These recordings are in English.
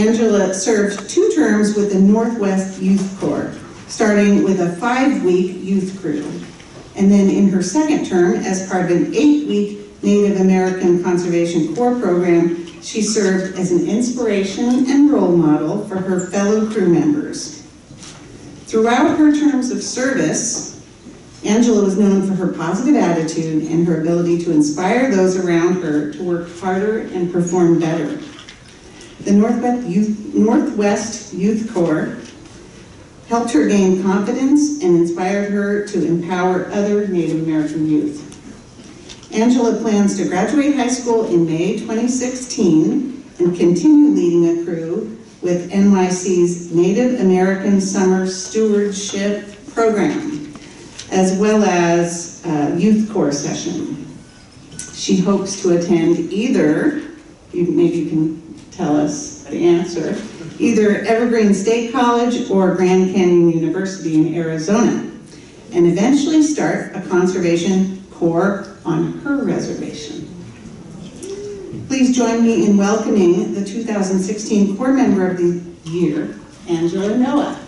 Angela served 2 terms with the Northwest Youth Corps, starting with a 5-week youth crew. And then in her 2nd term, as part of an 8-week Native American Conservation Corps program, she served as an inspiration and role model for her fellow crew members. Throughout her terms of service, Angela was known for her positive attitude and her ability to inspire those around her to work harder and perform better. The Northwest Youth Corps helped her gain confidence and inspired her to empower other Native American youth. Angela plans to graduate high school in May 2016 and continue leading a crew with NYC's Native American Summer Stewardship Program, as well as a youth corps session. She hopes to attend either, maybe you can tell us the answer, either Evergreen State College or Grand Canyon University in Arizona, and eventually start a conservation corps on her reservation. Please join me in welcoming the 2016 Corps Member of the Year, Angela Noah.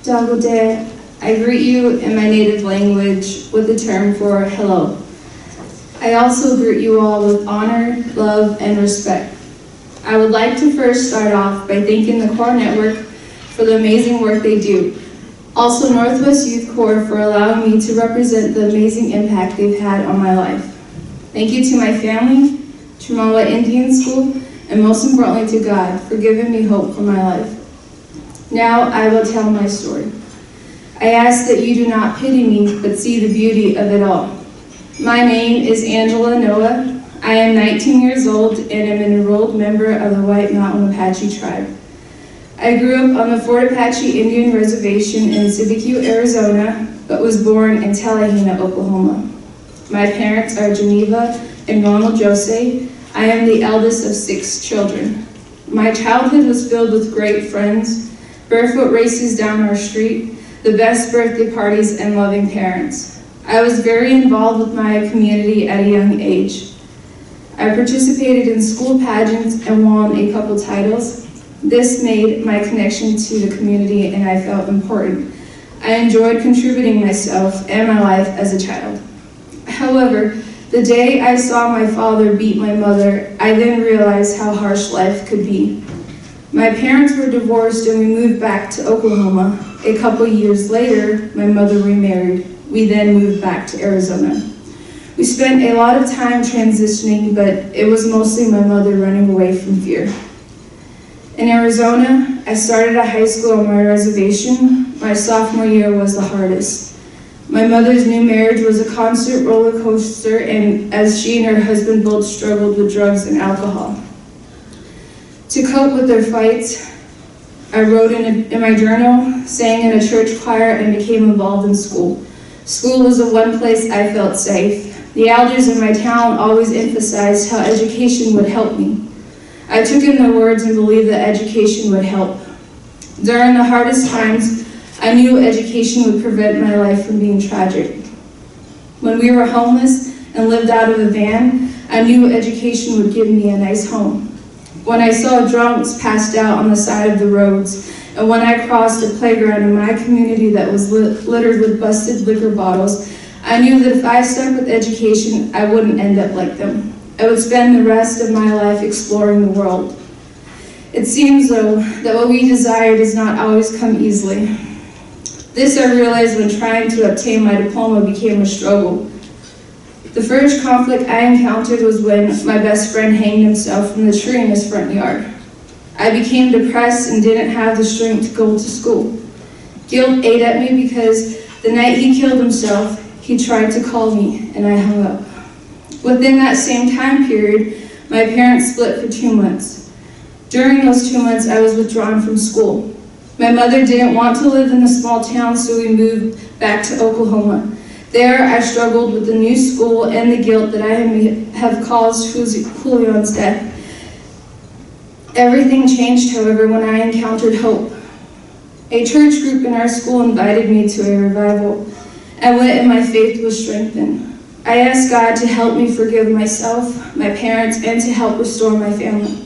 Dagode, I greet you in my native language with the term for hello. I also greet you all with honor, love, and respect. I would like to first start off by thanking the Corps Network for the amazing work they do. Also Northwest Youth Corps for allowing me to represent the amazing impact they've had on my life. Thank you to my family, Chimola Indian School, and most importantly to God for giving me hope for my life. Now I will tell my story. I ask that you do not pity me, but see the beauty of it all. My name is Angela Noah. I am 19 years old and am an enrolled member of the White Mountain Apache tribe. I grew up on the Fort Apache Indian Reservation in civic, Arizona, but was born in Tallahena, Oklahoma. My parents are Geneva and Ronald Jose. I am the eldest of 6 children. My childhood was filled with great friends, barefoot races down our street, the best birthday parties, and loving parents. I was very involved with my community at a young age. I participated in school pageants and won a couple titles. This made my connection to the community and I felt important. I enjoyed contributing myself and my life as a child. However, the day I saw my father beat my mother, I then realized how harsh life could be. My parents were divorced and we moved back to Oklahoma. A couple years later, my mother remarried. We then moved back to Arizona. We spent a lot of time transitioning, but it was mostly my mother running away from fear. In Arizona, I started at high school on my reservation. My sophomore year was the hardest. My mother's new marriage was a constant roller coaster, and as she and her husband both struggled with drugs and alcohol. To cope with their fights, I wrote in my journal, sang in a church choir, and became involved in school. School was the one place I felt safe. The elders in my town always emphasized how education would help me. I took in their words and believed that education would help. During the hardest times, I knew education would prevent my life from being tragic. When we were homeless and lived out of a van, I knew education would give me a nice home. When I saw drunks passed out on the side of the roads, and when I crossed a playground in my community that was littered with busted liquor bottles, I knew that if I stuck with education, I wouldn't end up like them. I would spend the rest of my life exploring the world. It seems, though, that what we desire does not always come easily. This I realized when trying to obtain my diploma became a struggle. The first conflict I encountered was when my best friend hanged himself from the tree in his front yard. I became depressed and didn't have the strength to go to school. Guilt ate at me because the night he killed himself, he tried to call me and I hung up. Within that same time period, my parents split for 2 months. During those 2 months, I was withdrawn from school. My mother didn't want to live in a small town, so we moved back to Oklahoma. There, I struggled with the new school and the guilt that I may have caused Julion's death. Everything changed, however, when I encountered hope. A church group in our school invited me to a revival. I went and my faith was strengthened. I asked God to help me forgive myself, my parents, and to help restore my family.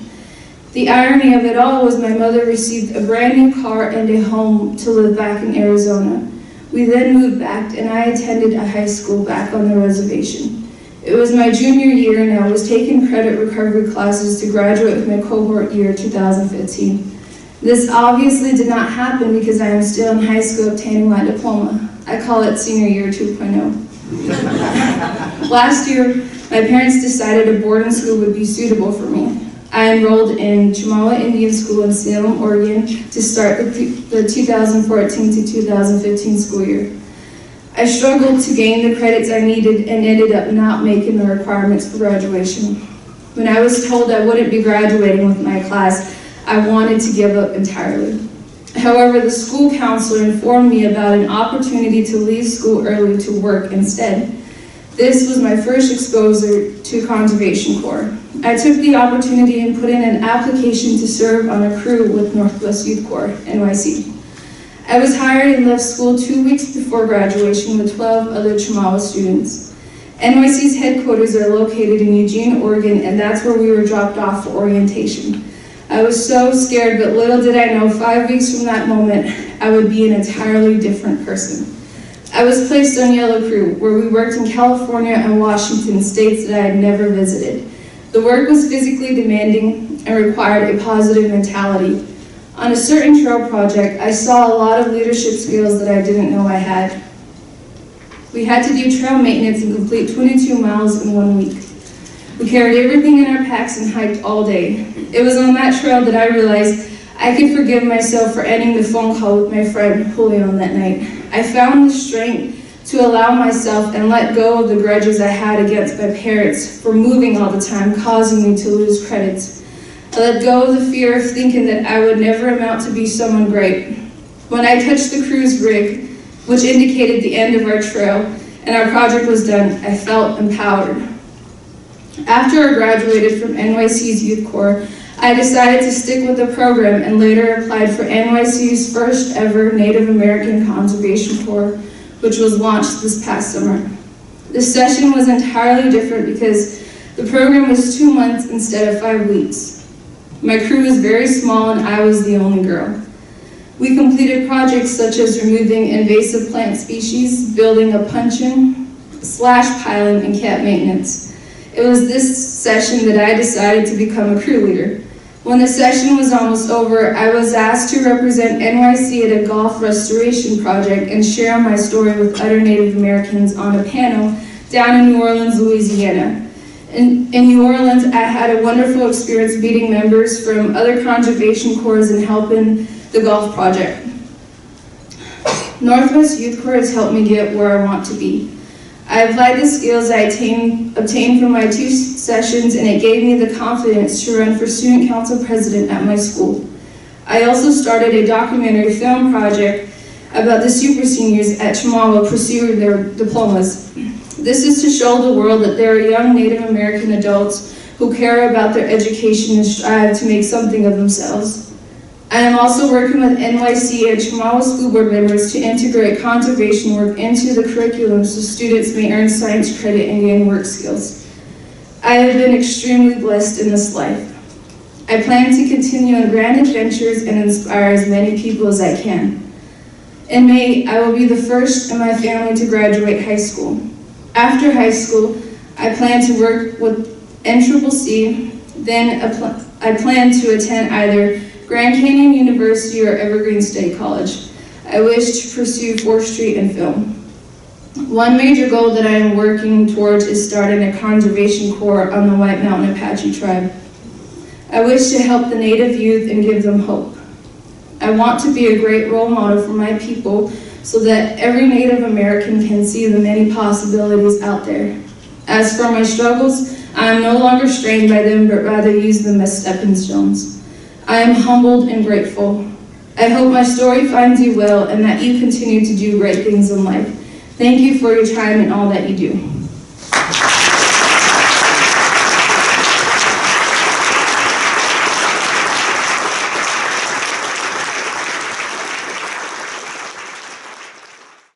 The irony of it all was my mother received a brand new car and a home to live back in Arizona. We then moved back and I attended a high school back on the reservation. It was my junior year and I was taking credit recovery classes to graduate with my cohort year 2015. This obviously did not happen because I am still in high school obtaining my diploma. I call it senior year 2.0. Last year, my parents decided a boarding school would be suitable for me. I enrolled in Chemawa Indian School in Salem, Oregon to start the 2014 to 2015 school year. I struggled to gain the credits I needed and ended up not making the requirements for graduation. When I was told I wouldn't be graduating with my class, I wanted to give up entirely. However, the school counselor informed me about an opportunity to leave school early to work instead. This was my first exposure to Conservation Corps. I took the opportunity and put in an application to serve on a crew with Northwest Youth Corps, NYC. I was hired and left school 2 weeks before graduation with 12 other Chemawa students. NYC's headquarters are located in Eugene, Oregon, and that's where we were dropped off for orientation. I was so scared, but little did I know 5 weeks from that moment, I would be an entirely different person. I was placed on Yellow Crew, where we worked in California and Washington, states that I had never visited. The work was physically demanding and required a positive mentality. On a certain trail project, I saw a lot of leadership skills that I didn't know I had. We had to do trail maintenance and complete 22 miles in 1 week. We carried everything in our packs and hiked all day. It was on that trail that I realized I could forgive myself for ending the phone call with my friend Julian that night. I found the strength to allow myself and let go of the grudges I had against my parents for moving all the time, causing me to lose credits. I let go of the fear of thinking that I would never amount to be someone great. When I touched the cruise rig, which indicated the end of our trail, and our project was done, I felt empowered. After I graduated from NYC's Youth Corps, I decided to stick with the program and later applied for NYC's first ever Native American Conservation Corps, which was launched this past summer. This session was entirely different because the program was 2 months instead of 5 weeks. My crew was very small and I was the only girl. We completed projects such as removing invasive plant species, building a puncheon, slash piling, and camp maintenance. It was this session that I decided to become a crew leader. When the session was almost over, I was asked to represent NYC at a golf restoration project and share my story with other Native Americans on a panel down in New Orleans, Louisiana. In New Orleans, I had a wonderful experience meeting members from other conservation corps and helping the golf project. Northwest Youth Corps has helped me get where I want to be. I applied the skills I obtained from my 2 sessions, and it gave me the confidence to run for student council president at my school. I also started a documentary film project about the super seniors at Chemawa pursuing their diplomas. This is to show the world that there are young Native American adults who care about their education and strive to make something of themselves. I am also working with NYC and Chemawa school board members to integrate conservation work into the curriculum so students may earn science credit and gain work skills. I have been extremely blessed in this life. I plan to continue on grand adventures and inspire as many people as I can. In May, I will be the first in my family to graduate high school. After high school, I plan to work with NCCC, then I plan to attend either Grand Canyon University or Evergreen State College. I wish to pursue forestry and film. One major goal that I am working towards is starting a conservation corps on the White Mountain Apache tribe. I wish to help the Native youth and give them hope. I want to be a great role model for my people so that every Native American can see the many possibilities out there. As for my struggles, I am no longer strained by them, but rather use them as stepping stones. I am humbled and grateful. I hope my story finds you well and that you continue to do great things in life. Thank you for your time and all that you do.